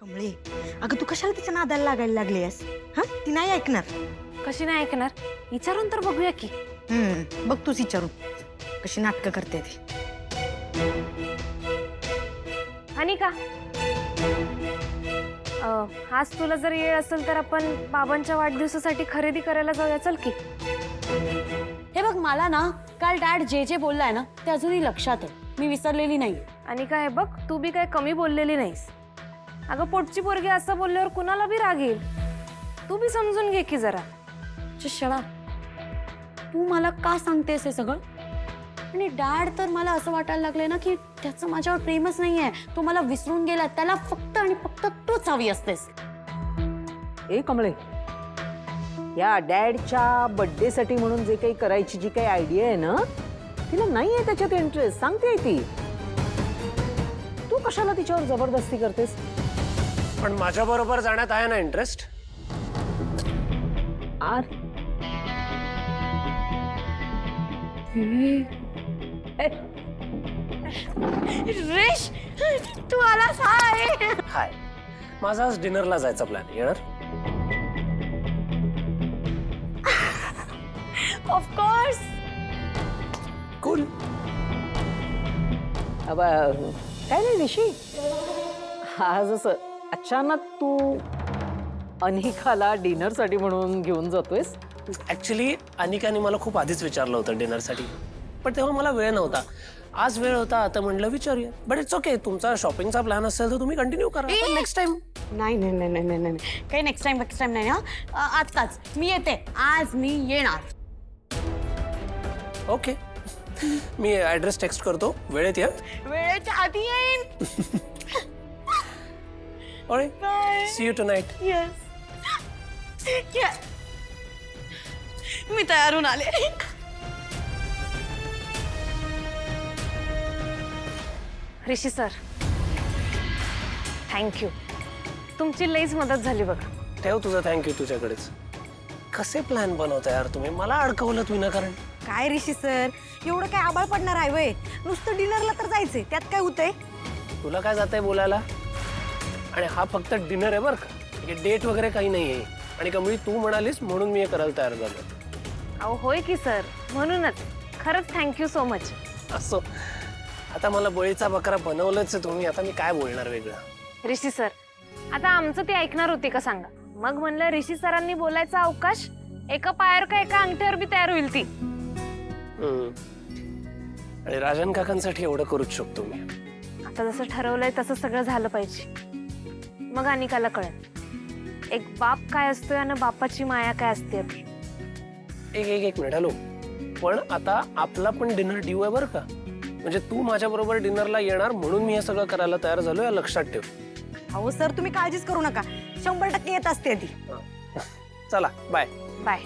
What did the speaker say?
कमळे, अगं तू कशाला तिच्या नादाला लागायला लागली आहेस? हा, ती नाही ऐकणार. कशी नाही ऐकणार? विचारून तर बघूया की. बघ तूच विचारून कशी नाटकं करते ती. आणि का आज तुला जर येळ असेल तर आपण बाबांच्या वाढदिवसासाठी खरेदी करायला जाऊया, चल की. हे बघ, मला ना काल डॅड जे बोललाय ना ते अजूनही लक्षात आहे. मी विसरलेली नाही. आणि काय बघ, तू बी काय कमी बोललेली नाहीस. अगं पोटची पोरगी असं बोलल्यावर कुणाला बी राग येईल. तू बी समजून घे की जरा. शळा, तू मला का सांगतेस हे सगळं? आणि डॅड तर मला असं वाटायला लागले ना की त्याचं माझ्यावर प्रेमच नाहीये. तो मला विसरून गेला. त्याला फक्त आणि फक्त तूच हवी असतेस. ए कमळे, या डॅडच्या बर्थडे साठी म्हणून जे काही करायची जी काही आयडिया आहे ना, तिला नाही आहे त्याच्यात इंटरेस्ट. सांगते ती. तू कशाला तिच्यावर जबरदस्ती करतेस? पण माझ्या बरोबर जाण्यात आहे ना इंटरेस्ट. आर रेश, तू आलास? हाय. हाय, माझा आज डिनरला जायचा प्लॅन. येणार? ऑफकोर्स. कूल. काय नाही ऋषी, आज असं अचानक तू अनिकाला डिनर साठी म्हणून घेऊन जातोयस? ऍक्च्युली अनिकाने मला खूप आधीच विचारलं होतं डिनरसाठी, पण तेव्हा मला वेळ नव्हता. आज वेळ होता, आता म्हणलं विचारूया. बट इट्स ओके, तुमचा शॉपिंगचा प्लॅन असेल तर तुम्ही कंटिन्यू करा. Next time. नाही नाही नाही नाही नाही नाही, काही नेक्स्ट टाइम नाही. हा, आजकाच मी येते. आज मी येणार. ओके, मी ऍड्रेस टेक्स्ट करतो. वेळेत या. वेळेच्या आधी येईन. Alright, see you tonight. Yes. मी तयार होऊन आले. Rishi sir, thank you. तुमची लईच मदत झाली बघा. ठेव तुझं थँक्यू तुझ्याकडेच. कसे प्लॅन बनवता यार तुम्ही? मला अडकवलं विनाकारण. काय ऋषी सर, एवढं काय आबाळ पडणार आहे वय? नुसतं डिनरला तर जायचंय, त्यात काय होतंय? तुला काय जातंय बोलायला? आणि हा फक्त डिनर आहे बरं का, डेट वगैरे काही नाही आहे. आणि कमळी तू म्हणालीस म्हणून मी हे करायला तयार झालो. अहो होय की सर, म्हणूनच खरंच थँक्यू सो मच. असो, आता मला बळीचा बकरा बनवलंच आहे तुम्ही. आता मी काय बोलणार वेगळं? ऋषी सर, आता आमचं ते ऐकणार होते का सांगा? मग म्हणलं ऋषी सरांनी बोलायचा अवकाश, एका पायावर का एका अंगठ्यावर बी तयार होईल ती. आणि राजन काकांसाठी एवढं करूच शकतो मी. आता जसं ठरवलंय तसं सगळं झालं पाहिजे. मग अनिकाला कळेल एक बाप काय असतोय आणि बापाची माया काय असते. एक मिनिट. हॅलो, पण आता आपला पण डिनर ड्यू आहे बरं का. म्हणजे तू माझ्या बरोबर डिनरला येणार म्हणून मी हे सगळं करायला तयार झालो, या लक्षात ठेव. अहो सर, तुम्ही काळजीच करू नका, 100% येत असते ती. चला, बाय. बाय.